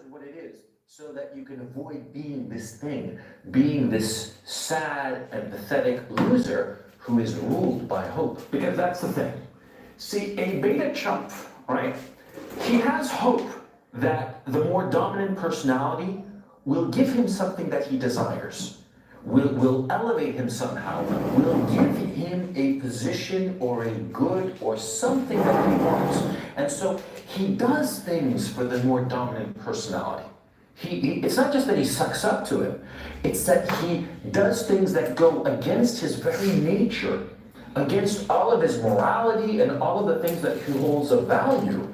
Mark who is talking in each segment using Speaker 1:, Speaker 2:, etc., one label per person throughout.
Speaker 1: what it is so that you can avoid being this thing, being this sad and pathetic loser who is ruled by hope.
Speaker 2: Because that's the thing. See, a beta chump, right? He has hope that the more dominant personality will give him something that he desires, will elevate him somehow, will give him a position or a good or something that he wants. And so he does things for the more dominant personality. It's not just that he sucks up to it, it's that he does things that go against his very nature, against all of his morality and all of the things that he holds of value,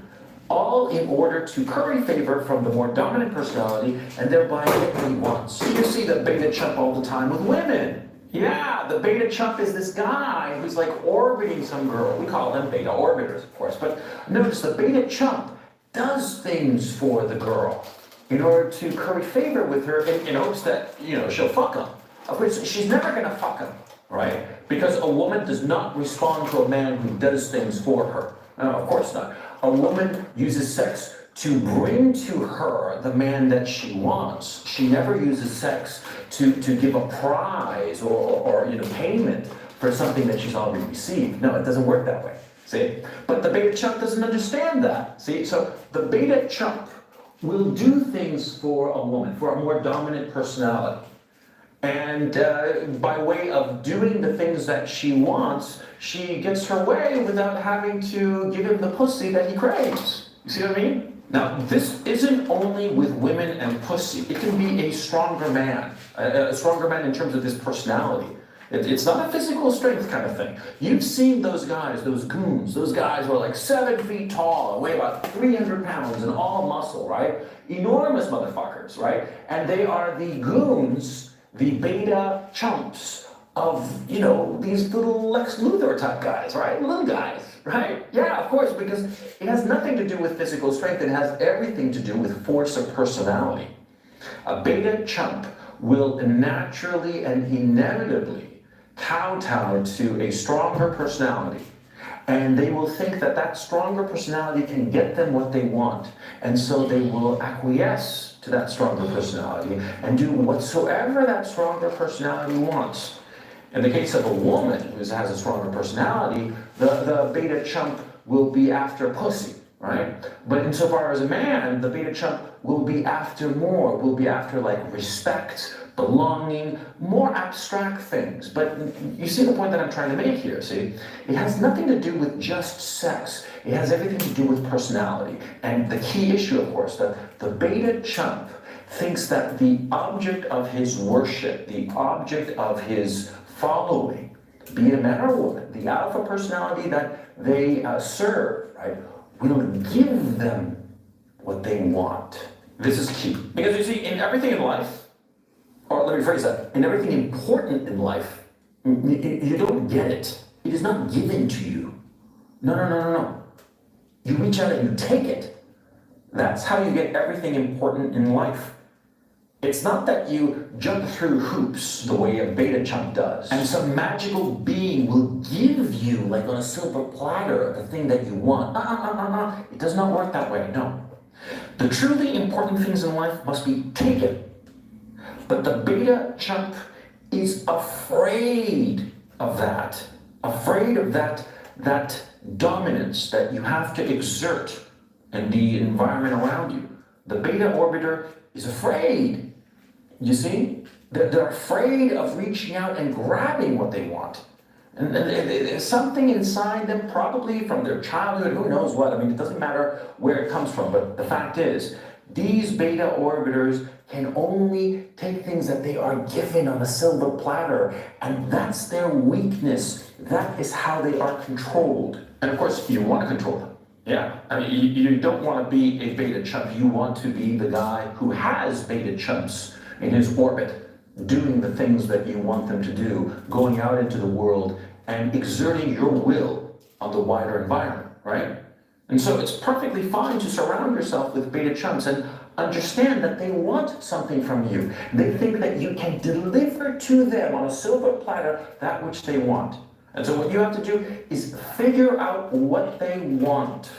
Speaker 2: all in order to curry favor from the more dominant personality and thereby get what he wants. You see the beta chump all the time with women. Yeah, the beta chump is this guy who's like orbiting some girl. We call them beta orbiters, of course, but notice the beta chump does things for the girl in order to curry favor with her in hopes that, she'll fuck him. Of course, she's never gonna fuck him, right? Because a woman does not respond to a man who does things for her. No, of course not. A woman uses sex to bring to her the man that she wants. She never uses sex to give a prize or payment for something that she's already received. No, it doesn't work that way. See? But the beta chump doesn't understand that. See? So the beta chump will do things for a woman, for a more dominant personality. And by way of doing the things that she wants, she gets her way without having to give him the pussy that he craves. You see what I mean? Now, this isn't only with women and pussy. It can be a stronger man in terms of his personality. It's not a physical strength kind of thing. You've seen those guys, those goons, those guys who are like 7 feet tall and weigh about 300 pounds and all muscle, right? Enormous motherfuckers, right? And they are the goons, the beta chumps of, these little Lex Luthor type guys, right? Little guys, right? Yeah, of course, because it has nothing to do with physical strength. It has everything to do with force of personality. A beta chump will naturally and inevitably kowtow to a stronger personality. And they will think that that stronger personality can get them what they want. And so they will acquiesce to that stronger personality and do whatsoever that stronger personality wants. In the case of a woman who has a stronger personality, the beta chump will be after pussy, right? But insofar as a man, the beta chump will be after more, will be after like respect, belonging, more abstract things. But you see the point that I'm trying to make here, see? It has nothing to do with just sex. It has everything to do with personality. And the key issue, of course, that the beta chump thinks that the object of his worship, the object of his following, be it a man or a woman, the alpha personality that they serve, right, will give them what they want. This is key. Because you see, in everything in life, or let me phrase that, in everything important in life, you don't get it. It is not given to you. No. You reach out and you take it. That's how you get everything important in life. It's not that you jump through hoops the way a beta chump does, and some magical being will give you, like on a silver platter, the thing that you want. It does not work that way, no. The truly important things in life must be taken. But the beta chump is afraid of that dominance that you have to exert in the environment around you. The beta orbiter is afraid. You see? They're afraid of reaching out and grabbing what they want. And there's something inside them, probably from their childhood, who knows what. I mean, it doesn't matter where it comes from, but the fact is, these beta orbiters can only take things that they are given on a silver platter, and that's their weakness. That is how they are controlled. And of course, you want to control them. Yeah, I mean, you don't want to be a beta chump. You want to be the guy who has beta chumps in his orbit, doing the things that you want them to do, going out into the world and exerting your will on the wider environment, right? And so it's perfectly fine to surround yourself with beta chumps and understand that they want something from you. They think that you can deliver to them on a silver platter that which they want. And so what you have to do is figure out what they want.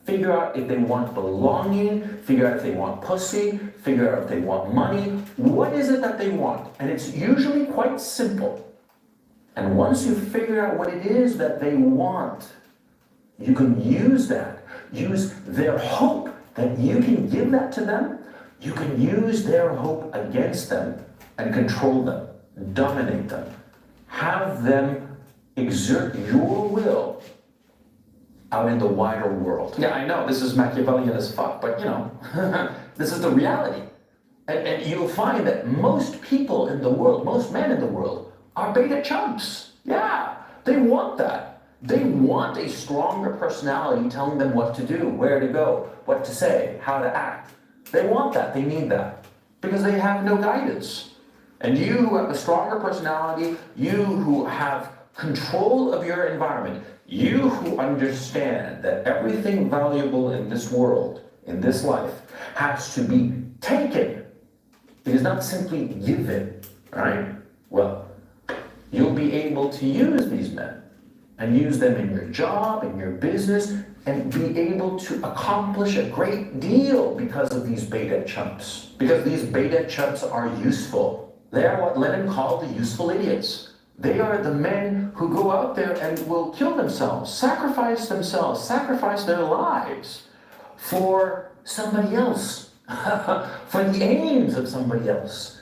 Speaker 2: figure out if they want belonging, figure out if they want pussy, figure out if they want money. What is it that they want? And it's usually quite simple. And once you figure out what it is that they want, you can use that. Use their hope that you can give that to them. You can use their hope against them and control them, dominate them. Have them exert your will out in the wider world. Yeah, I know, this is Machiavellian as fuck, but you know, this is the reality. And you'll find that most people in the world, most men in the world, are beta chumps. Yeah, they want that. They want a stronger personality telling them what to do, where to go, what to say, how to act. They want that, they need that, because they have no guidance. And you who have a stronger personality, you who have control of your environment, you who understand that everything valuable in this world, in this life, has to be taken. It is not simply given, right? Well, you'll be able to use these men and use them in your job, in your business, and be able to accomplish a great deal because of these beta chumps. Because these beta chumps are useful. They are what Lenin called the useful idiots. They are the men who go out there and will kill themselves, sacrifice their lives for somebody else, for the aims of somebody else.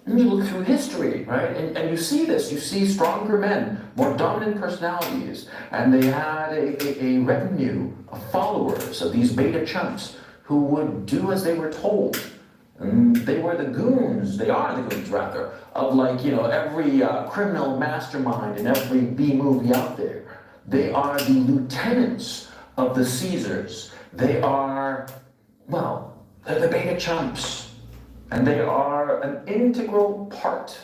Speaker 2: And you look through history, right? And you see this. You see stronger men, more dominant personalities, and they had a retinue of followers of these beta chumps who would do as they were told. And they were the goons, they are the goons rather, of like, you know, every criminal mastermind in every B movie out there. They are the lieutenants of the Caesars. They are, well, they're the beta chumps. And they are an integral part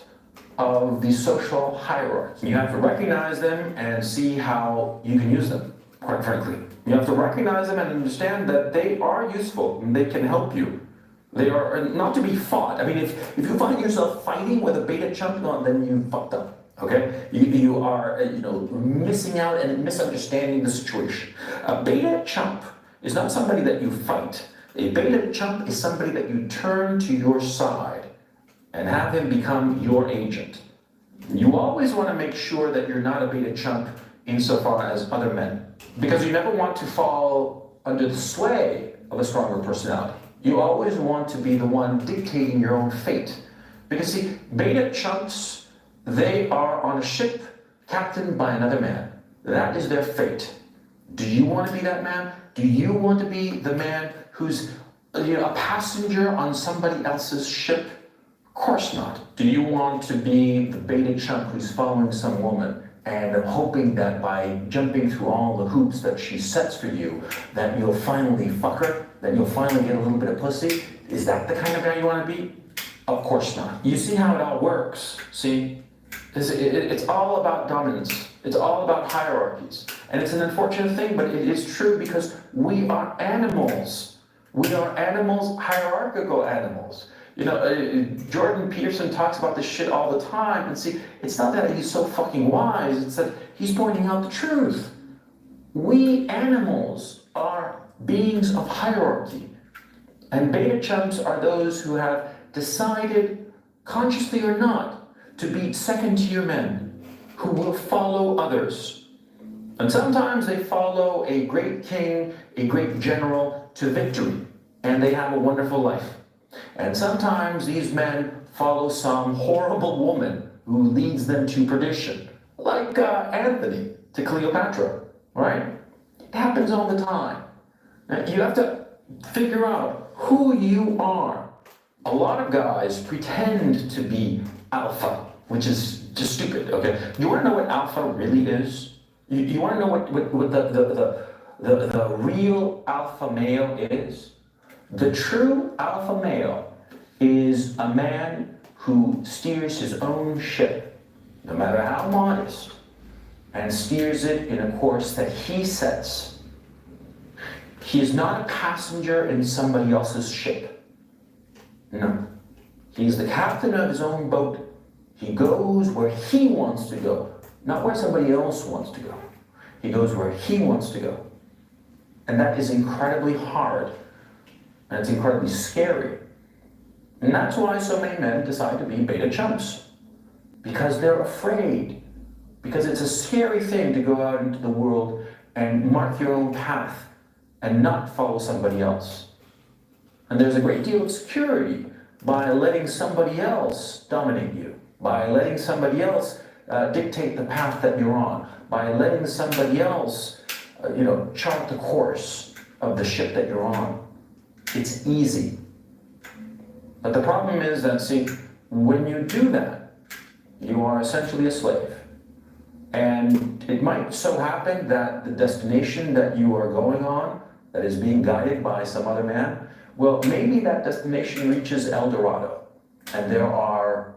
Speaker 2: of the social hierarchy. You have to recognize them and see how you can use them, quite frankly. You have to recognize them and understand that they are useful and they can help you. They are not to be fought. I mean, if you find yourself fighting with a beta chump, then you fucked up, okay? You are, missing out and misunderstanding the situation. A beta chump is not somebody that you fight. A beta chump is somebody that you turn to your side and have him become your agent. You always want to make sure that you're not a beta chump insofar as other men, because you never want to fall under the sway of a stronger personality. You always want to be the one dictating your own fate. Because see, beta chumps, they are on a ship captained by another man. That is their fate. Do you want to be that man? Do you want to be the man who's a passenger on somebody else's ship? Of course not. Do you want to be the beta chump who's following some woman and hoping that by jumping through all the hoops that she sets for you, that you'll finally fuck her, that you'll finally get a little bit of pussy? Is that the kind of guy you want to be? Of course not. You see how it all works, see? It's all about dominance. It's all about hierarchies. And it's an unfortunate thing, but it is true because we are animals. We are animals, hierarchical animals. Jordan Peterson talks about this shit all the time, and see, it's not that he's so fucking wise, it's that he's pointing out the truth. We animals are beings of hierarchy, and beta chumps are those who have decided, consciously or not, to be second-tier men who will follow others. And sometimes they follow a great king, a great general to victory, and they have a wonderful life. And sometimes these men follow some horrible woman who leads them to perdition, like Anthony to Cleopatra, right? It happens all the time. Now, you have to figure out who you are. A lot of guys pretend to be alpha, which is just stupid, okay? You want to know what alpha really is? You want to know what the real alpha male is? The true alpha male is a man who steers his own ship, no matter how modest, and steers it in a course that he sets. He is not a passenger in somebody else's ship. No. He's the captain of his own boat. He goes where he wants to go, not where somebody else wants to go. He goes where he wants to go. And that is incredibly hard, and it's incredibly scary. And that's why so many men decide to be beta chumps, because they're afraid, because it's a scary thing to go out into the world and mark your own path and not follow somebody else. And there's a great deal of security by letting somebody else dominate you, by letting somebody else dictate the path that you're on, by letting somebody else, chart the course of the ship that you're on. It's easy. But the problem is that, see, when you do that, you are essentially a slave. And it might so happen that the destination that you are going on, that is being guided by some other man, well, maybe that destination reaches El Dorado, and there are,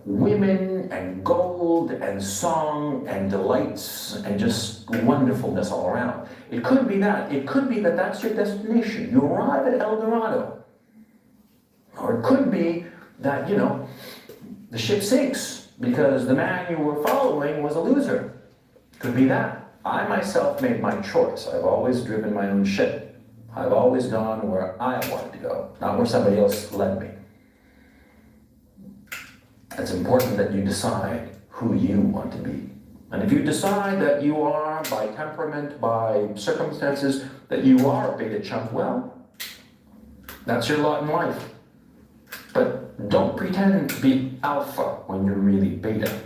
Speaker 2: women and gold and song and delights and just wonderfulness all around. It could be that. It could be that that's your destination. You arrive at El Dorado. Or it could be that, the ship sinks because the man you were following was a loser. Could be that. I myself made my choice. I've always driven my own ship. I've always gone where I wanted to go, not where somebody else led me. It's important that you decide who you want to be. And if you decide that you are, by temperament, by circumstances, that you are a beta chump, well, that's your lot in life. But don't pretend to be alpha when you're really beta.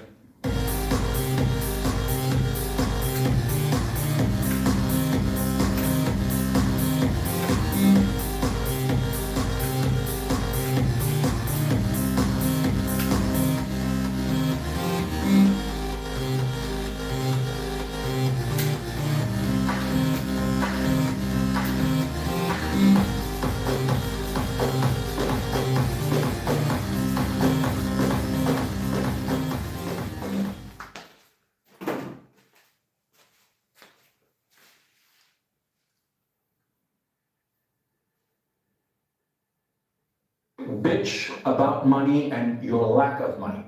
Speaker 2: Bitch about money and your lack of money.